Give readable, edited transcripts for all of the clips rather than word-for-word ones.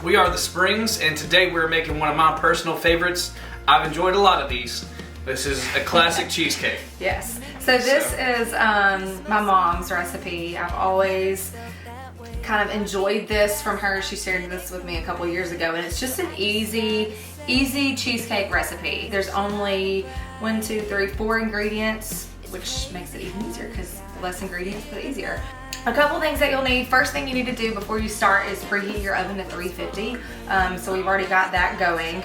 We are the Springs, and today we're making one of my personal favorites. I've enjoyed a lot of these. This is a classic cheesecake. Yes. So this is my mom's recipe. I've always kind of enjoyed this from her. She shared this with me a couple years ago, and it's just an easy cheesecake recipe. There's only 4 ingredients, which makes it even easier because less ingredients but easier. A couple things that you'll need. First thing you need to do before you start is preheat your oven to 350. So we've already got that going.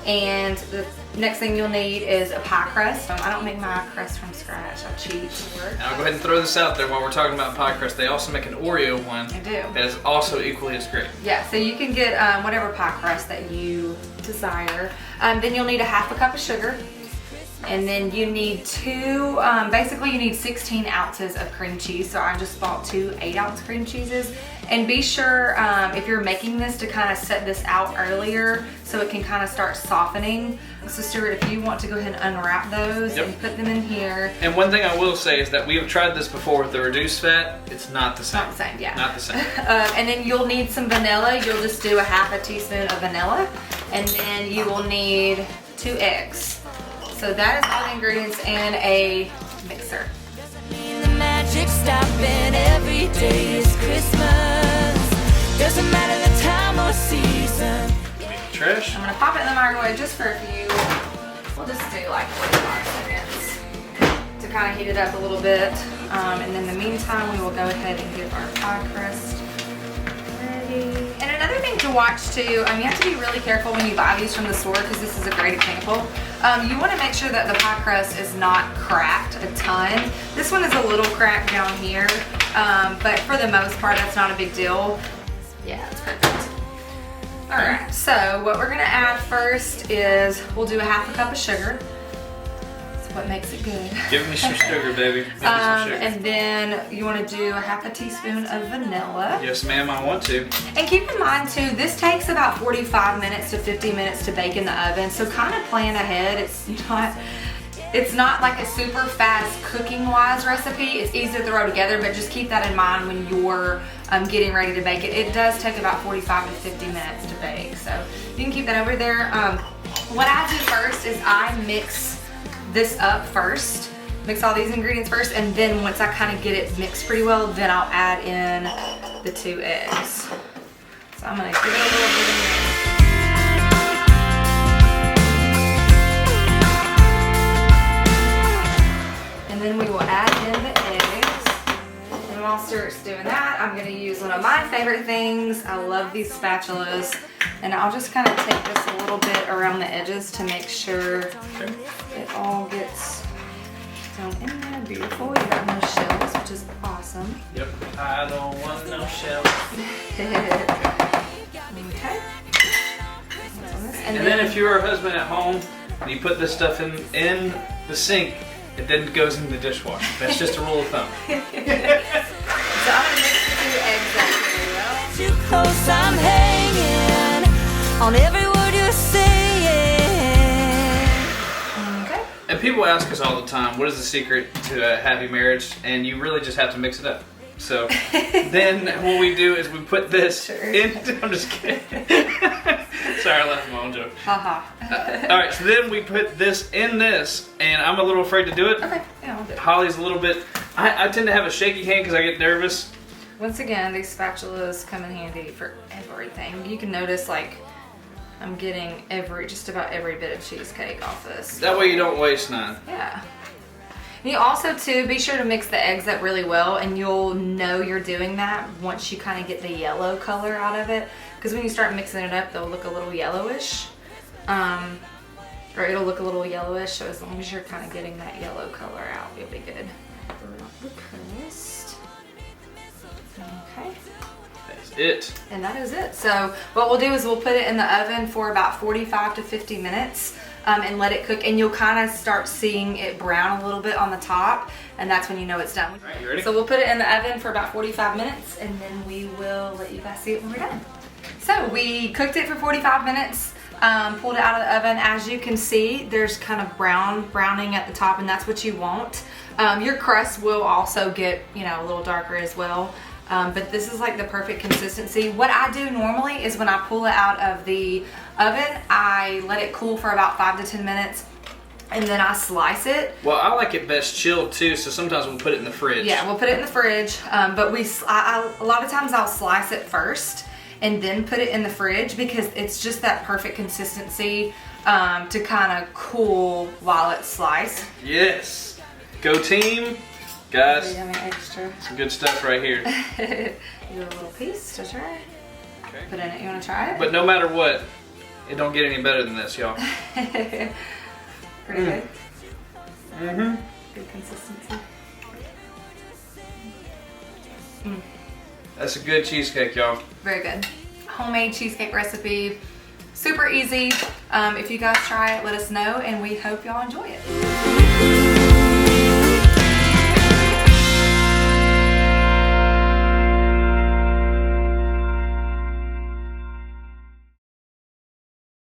And the next thing you'll need is a pie crust. I don't make my crust from scratch. I cheat. I'll go ahead and throw this out there while we're talking about pie crust. They also make an Oreo one. I do. That is also equally as great. Yeah, so you can get whatever pie crust that you desire. Then you'll need a half a cup of sugar. And then you need basically you need 16 ounces of cream cheese. So I just bought 2 8-ounce cream cheeses. And be sure, if you're making this, to kind of set this out earlier so it can kind of start softening. So Stuart, if you want to go ahead and unwrap those and put them in here. And one thing I will say is that we have tried this before with the reduced fat. It's not the same. Not the same, yeah. Not the same. And then you'll need some vanilla. You'll just do a half a teaspoon of vanilla. And then you will need 2 eggs. So that is all the ingredients and a mixer. Doesn't mean the magic stopping every day is Christmas. Doesn't matter the time or season. Trish? I'm gonna pop it in the microwave just for a few. We'll just do like 45 seconds to kind of heat it up a little bit. And in the meantime, we will go ahead and get our pie crust ready. And another thing to watch too, you have to be really careful when you buy these from the store because this is a great example. You want to make sure that the pie crust is not cracked a ton. This one is a little cracked down here, but for the most part, that's not a big deal. Yeah, it's perfect. All right, so what we're gonna add first is we'll do a half a cup of sugar. That's what makes it good. Give me some sugar, baby. Give me some sugar. And then you want to do a half a teaspoon of vanilla. Yes, ma'am, I want to. And keep in mind too, this takes about 45 minutes to 50 minutes to bake in the oven. So kind of plan ahead. It's not like a super fast cooking wise recipe. It's easy to throw together, but just keep that in mind when you're getting ready to bake it. It does take about 45 to 50 minutes to bake. So you can keep that over there. What I do first is I mix this up first. Mix all these ingredients first, and then once I kind of get it mixed pretty well, then I'll add in the 2 eggs. So I'm gonna give it a little bit of mix. And then we will add in the eggs. And while Stuart's doing that, I'm gonna use one of my favorite things. I love these spatulas. And I'll just kind of take this a little bit around the edges to make sure it all gets down in there. Beautiful. You got no shells, which is awesome. Yep. I don't want no shells. Okay. And then if you're a husband at home and you put this stuff in the sink, it then goes in the dishwasher. That's just a rule of thumb. So I'm gonna mix the 2 eggs up really well. Too close, I'm hanging on every word you're saying. Okay. And people ask us all the time, what is the secret to a happy marriage? And you really just have to mix it up. So then what we do is we put this in. I'm just kidding. Sorry, I laughed at my own joke. All right, so then we put this in this, and I'm a little afraid to do it. Okay, yeah, I'll do it. Holly's a little bit, I tend to have a shaky hand because I get nervous. Once again, these spatulas come in handy for everything. You can notice like I'm getting just about every bit of cheesecake off this. That way you don't waste none. Yeah. You also too, be sure to mix the eggs up really well, and you'll know you're doing that once you kind of get the yellow color out of it. Because when you start mixing it up, they'll look a little yellowish. Or it'll look a little yellowish, so as long as you're kind of getting that yellow color out, you'll be good. The crust. Okay. That's it. And that is it. So what we'll do is we'll put it in the oven for about 45 to 50 minutes and let it cook. And you'll kind of start seeing it brown a little bit on the top. And that's when you know it's done. All right, you ready? So we'll put it in the oven for about 45 minutes and then we will let you guys see it when we're done. So we cooked it for 45 minutes. Pulled it out of the oven. As you can see, there's kind of browning at the top, and that's what you want. Your crust will also get, a little darker as well. but this is like the perfect consistency. What I do normally is when I pull it out of the oven, I let it cool for about 5 to 10 minutes. And then I slice it. Well, I like it best chilled too, so sometimes we'll put it in the fridge. Yeah, we'll put it in the fridge, but a lot of times I'll slice it first and then put it in the fridge because it's just that perfect consistency to kind of cool while it's sliced. Yes. Go team. Guys, Yummy extra. some good stuff right here. Do a little piece to try. Okay. Put in it. You want to try it? But no matter what, it don't get any better than this, y'all. Pretty good. Mm-hmm. Good consistency. That's a good cheesecake, y'all. Very good. Homemade cheesecake recipe. Super easy. If you guys try it, let us know, and we hope y'all enjoy it.